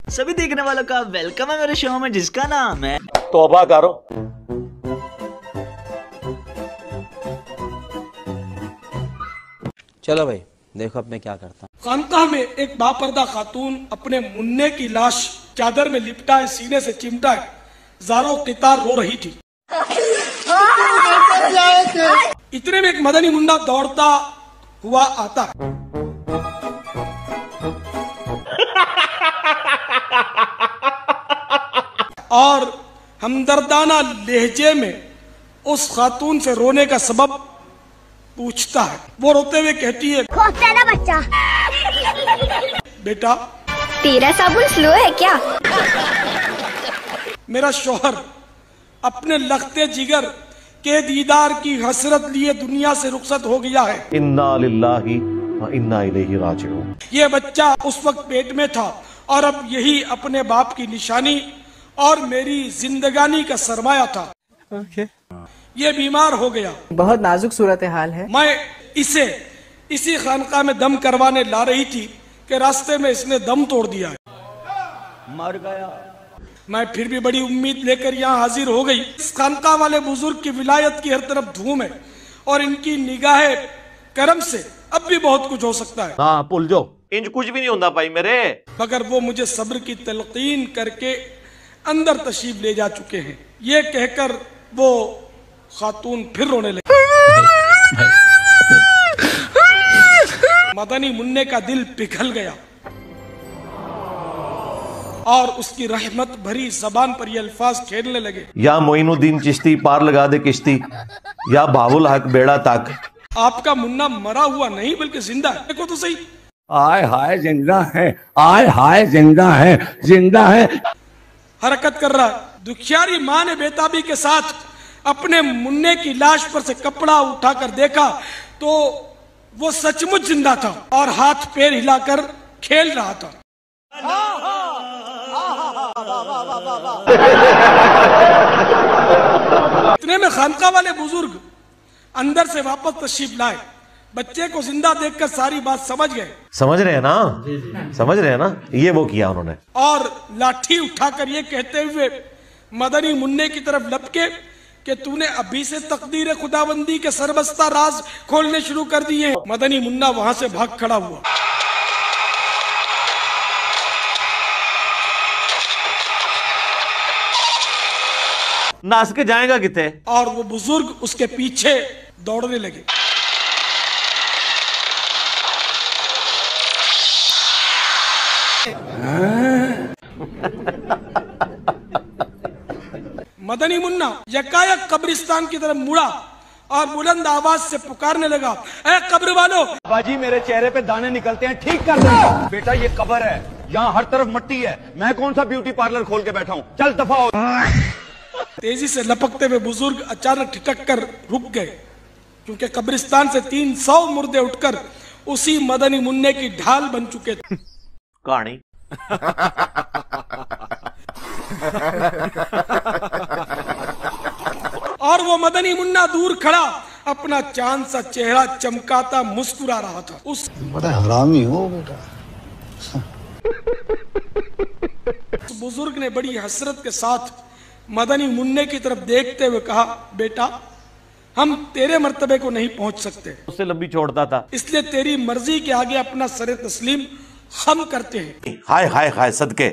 सभी देखने वालों का वेलकम है मेरे शो में जिसका नाम है तौबा करो। चलो भाई देखो अब मैं क्या करता हूँ। खानकाह में एक बापर्दा खातून अपने मुन्ने की लाश चादर में लिपटाए सीने से चिमटाए जारो कितार रो रही थी। इतने में एक मदनी मुन्ना दौड़ता हुआ आता है। और हमदर्दाना लहजे में उस खातून से रोने का सबब पूछता है। वो रोते हुए कहती है, खोलता है ना बच्चा। बेटा तेरा साबुन स्लो है क्या? मेरा शौहर अपने लखते जिगर के दीदार की हसरत लिए दुनिया से रुखसत हो गया है। इन्ना लिल्लाहि व इन्ना इलैहि राजिऊन। ये बच्चा उस वक्त पेट में था और अब यही अपने बाप की निशानी और मेरी जिंदगानी का सरमाया था। ये बीमार हो गया। बहुत नाजुक सूरत हाल है। मैं इसे इसी खानका में दम करवाने ला रही थी कि रास्ते में इसने दम तोड़ दिया है, मर गया। मैं फिर भी बड़ी उम्मीद लेकर यहाँ हाजिर हो गई। इस खानका वाले बुजुर्ग की विलायत की हर तरफ धूम है और इनकी निगाहे करम से अब भी बहुत कुछ हो सकता है। हाँ पुल जो इंज कुछ भी नहीं होता भाई मेरे। मगर वो मुझे सब्र की तलकीन करके अंदर तशरीफ ले जा चुके हैं। ये कहकर वो खातून फिर रोने लगी। मदनी मुन्ने का दिल पिघल गया और उसकी रहमत भरी जबान पर ये अल्फाज खेलने लगे। या मोइनुद्दीन चिश्ती पार लगा दे किश्ती, या बाबुल हक बेड़ा तक। आपका मुन्ना मरा हुआ नहीं बल्कि जिंदा है। देखो तो सही। आय हाय जिंदा है, आय हाय जिंदा है, जिंदा है। हरकत कर रहा है। दुखियारी माँ ने बेताबी के साथ अपने मुन्ने की लाश पर से कपड़ा उठाकर देखा तो वो सचमुच जिंदा था और हाथ पैर हिलाकर खेल रहा था। इतने में खानका वाले बुजुर्ग अंदर से वापस तशरीफ लाए। बच्चे को जिंदा देखकर सारी बात समझ गए। समझ रहे हैं ना? समझ रहे हैं ना? ये वो किया उन्होंने। और लाठी उठाकर ये कहते हुए मदनी मुन्ने की तरफ लपके कि तूने अभी से तकदीर खुदाबंदी के सरबस्ता राज खोलने शुरू कर दिए। मदनी मुन्ना वहां से भाग खड़ा हुआ। नाच के जाएगा कितने? और वो बुजुर्ग उसके पीछे दौड़ने लगे। मदनी मुन्ना यकायक कब्रिस्तान की तरफ मुड़ा और बुलंद आवाज से पुकारने लगा, ए कब्र वालों। बाजी मेरे चेहरे पे दाने निकलते हैं, ठीक कर दो। बेटा ये कब्र है, यहाँ हर तरफ मिट्टी है। मैं कौन सा ब्यूटी पार्लर खोल के बैठा हूँ, चल दफा हो। तेजी से लपकते हुए बुजुर्ग अचानक ठिठक कर रुक गए क्योंकि कब्रिस्तान से 300 मुर्दे उठकर उसी मदनी मुन्ने की ढाल बन चुके थे। कहानी और वो मदनी मुन्ना दूर खड़ा अपना चांद सा चेहरा चमकाता मुस्कुरा रहा था। उस बड़ा हरामी हो बेटा। उस बुजुर्ग ने बड़ी हसरत के साथ मदनी मुन्ने की तरफ देखते हुए कहा, बेटा हम तेरे मर्तबे को नहीं पहुंच सकते, उससे लंबी छोड़ता था, इसलिए तेरी मर्जी के आगे अपना सरे तस्लीम हम करते हैं। हाय हाय हाय सदके।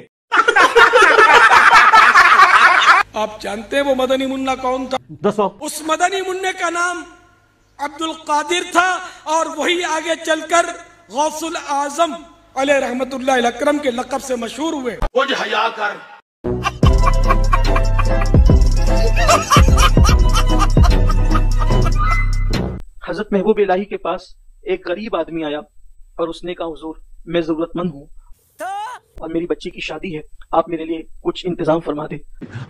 आप जानते हैं वो मदनी मुन्ना कौन था? दसो। उस मदनी मुन्ने का नाम अब्दुल कादिर था और वही आगे चलकर गौसुल आजम अलैहि रहमतुल्लाह अल अकरम के लक़ब से मशहूर हुए। कुछ हया कर। हजरत महबूब इलाही के पास एक गरीब आदमी आया और उसने कहा, हुजूर मैं जरूरतमंद हूँ और मेरी बच्ची की शादी है, आप मेरे लिए कुछ इंतजाम फरमा दे।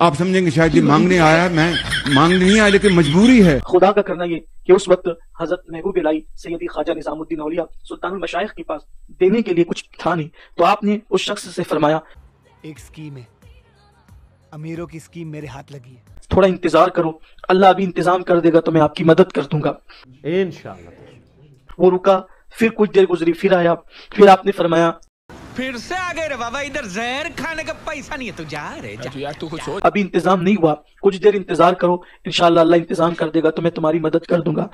आप समझेंगे शायद ये मांगने आया, मैं मांगने नहीं आया, लेकिन मजबूरी है। खुदा का करना ये कि उस वक्त हजरत महबूब इलाही सैयदी ख्वाजा निजामुद्दीन औलिया सुल्तानुल मशाइख के पास देने के लिए कुछ था नहीं, तो आपने उस शख्स से फरमाया, एक स्कीम है, अमीरों की स्कीम मेरे हाथ लगी है, थोड़ा इंतजार करो, अल्लाह अभी इंतजाम कर देगा तो मैं आपकी मदद कर दूंगा इंशाअल्लाह। वो रुका, फिर कुछ देर गुजरी, फिर आया, फिर आपने फरमाया, फिर से आ गए रे बाबा, इधर जहर खाने का पैसा नहीं है, तू जा रे जा। यार तू कुछ सोच। अभी इंतजाम नहीं हुआ, कुछ देर इंतजार करो, इंशाल्लाह अल्लाह इंतजाम कर देगा तो मैं तुम्हारी मदद कर दूंगा।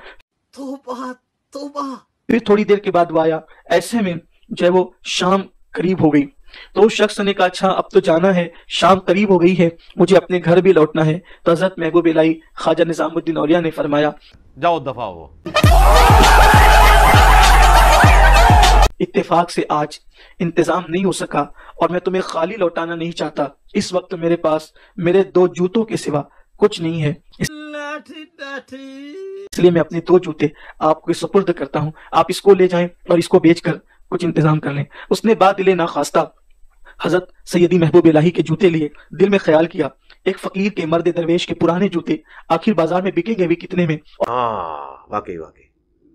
फिर थोड़ी देर के बाद वो आया। ऐसे में जो है वो शाम करीब हो गई, तो उस शख्स ने कहा अच्छा अब तो जाना है, शाम करीब हो गई है, मुझे अपने घर भी लौटना है। तो हजरत महबूब इलाही ख्वाजा निजामुद्दीन औलिया ने फरमाया जाओ दफा हो। इत्तेफाक से आज इंतजाम नहीं हो सका और मैं तुम्हें खाली लौटाना नहीं चाहता। इस वक्त मेरे पास मेरे 2 जूतों के सिवा कुछ नहीं है, इसलिए मैं अपने 2 जूते आपको सुपुर्द करता हूँ, आप इसको ले जाएं और इसको बेचकर कुछ इंतजाम कर लें। उसने बादिले नाखास्ता हजरत सैयदी महबूब इलाही के जूते लिए। दिल में ख्याल किया एक फकीर के मर्द दरवेश के पुराने जूते आखिर बाजार में बिकेंगे भी कितने में। वाकई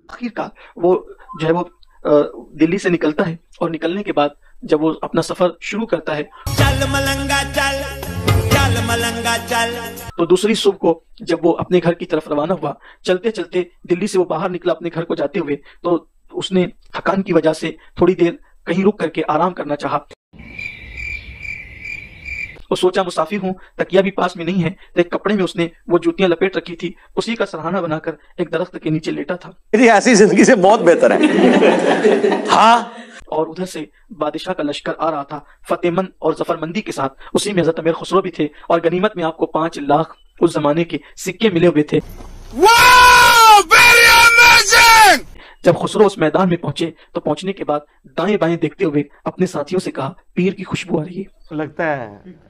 आखिरकार वो जो है वो दिल्ली से निकलता है और निकलने के बाद जब वो अपना सफर शुरू करता है, चल मलंगा चल, चल मलंगा चल, तो दूसरी सुबह को जब वो अपने घर की तरफ रवाना हुआ, चलते चलते दिल्ली से वो बाहर निकला अपने घर को जाते हुए, तो उसने थकान की वजह से थोड़ी देर कहीं रुक करके आराम करना चाहा। वो सोचा मुसाफिर हूँ, तकिया भी पास में नहीं है, तो एक कपड़े में उसने वो जूतियां लपेट रखी थी, उसी का सराहना बनाकर एक दरख्त के नीचे लेटा था। ऐसी जिंदगी से बहुत बेहतर है। हाँ। और उधर से बादशाह का लश्कर आ रहा था फतेहमंद और जफरमंदी के साथ। उसी में हज़रत अमीर खुसरो भी थे और गनीमत में आपको 5 लाख उस जमाने के सिक्के मिले हुए थे। जब खुसरो उस मैदान में पहुंचे तो पहुंचने के बाद दाएं बाएं देखते हुए अपने साथियों से कहा पीर की खुशबू आ रही है। लगता है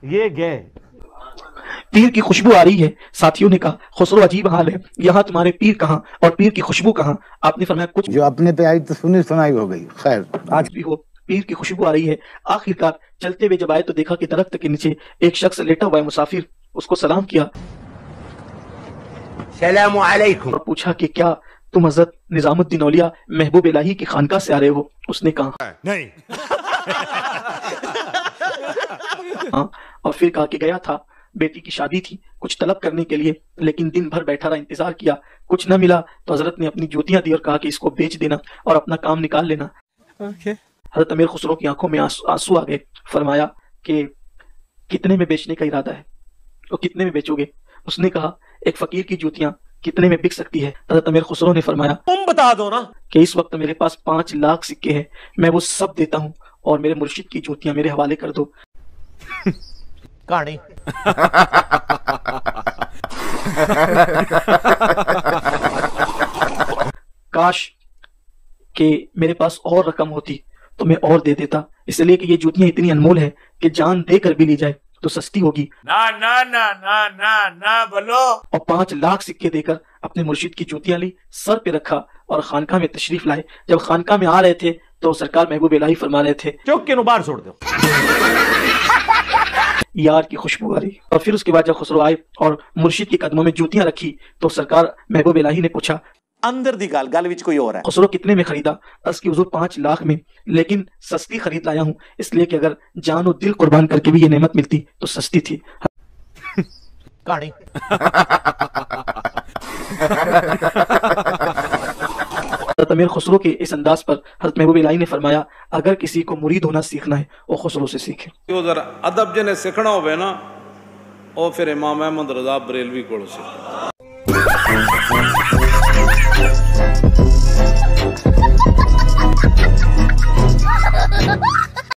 ये गए, पीर की खुशबू आ रही है। साथियों ने कहा खुसरो अजीब हाल है, यहाँ तुम्हारे पीर कहाँ और पीर की खुशबू कहाँ? आपने फरमाया कुछ जो अपने पे आई तो सुनी सुनाई हो गई, खैर आज भी हो पीर की खुशबू आ रही है। आखिरकार चलते हुए जब आए तो देखा कि दरख्त के नीचे एक शख्स लेटा हुआ है मुसाफिर। उसको सलाम किया, सलाम अलैकुम, और पूछा कि क्या तुम हजरत निजामुद्दीन औलिया महबूब इलाही की खानका से आ रहे हो? उसने कहा नहीं। हाँ, और फिर कहा कि गया था, बेटी की शादी थी, कुछ तलब करने के लिए, लेकिन दिन भर बैठा रहा, इंतजार किया, कुछ न मिला तो हजरत ने अपनी जूतियां दी और कहा कि इसको बेच देना और अपना काम निकाल लेना। हजरत अमीर खुसरो की आंखों में आंसू आ गए। फरमाया कि कितने में बेचने का इरादा है, तो कितने में बेचोगे? उसने कहा एक फकीर की जूतियां कितने में बिक सकती है? हजरत अमीर खुसरो ने फरमाया तुम बता दो ना कि इस वक्त मेरे पास 5 लाख सिक्के हैं, मैं वो सब देता हूँ और मेरे मुर्शिद की जूतियां मेरे हवाले कर दो। कहानी काश कि मेरे पास और रकम होती तो मैं और दे देता, इसलिए कि ये जूतियां इतनी अनमोल है कि जान देकर भी ली जाए तो सस्ती होगी। ना ना ना ना ना ना बोलो। और 5 लाख सिक्के देकर अपने मुर्शिद की जूतियां ली, सर पे रखा और खानका में तशरीफ लाए। जब खानका में आ रहे थे तो सरकार महबूब इलाही फरमा रहे थे चौक के नुबार छोड़ दो, यार की खुशबू आ रही। और फिर उसके बाद जब खुसरो आए और मुर्शिद के कदमों में जूतियां रखी तो सरकार महबूब इलाही ने पूछा अंदर दी गाल गाल विच कोई और है। खुसरो कितने में खरीदा? अर्ज की हुजूर 5 लाख में, लेकिन सस्ती खरीद लाया हूँ, इसलिए कि अगर जान और दिल कुर्बान करके भी ये नेमत मिलती तो सस्ती थी। कहानी हज़रत अमीर खुसरो के इस अंदाज पर हज़रत महबूब इलाही ने फरमाया अगर किसी को मुरीद होना सीखना है वो खुसरो से सीखे। जरा अदब जने सीखना होवे ना वो फिर इमाम अहमद रजा बरेलवी को सीखे।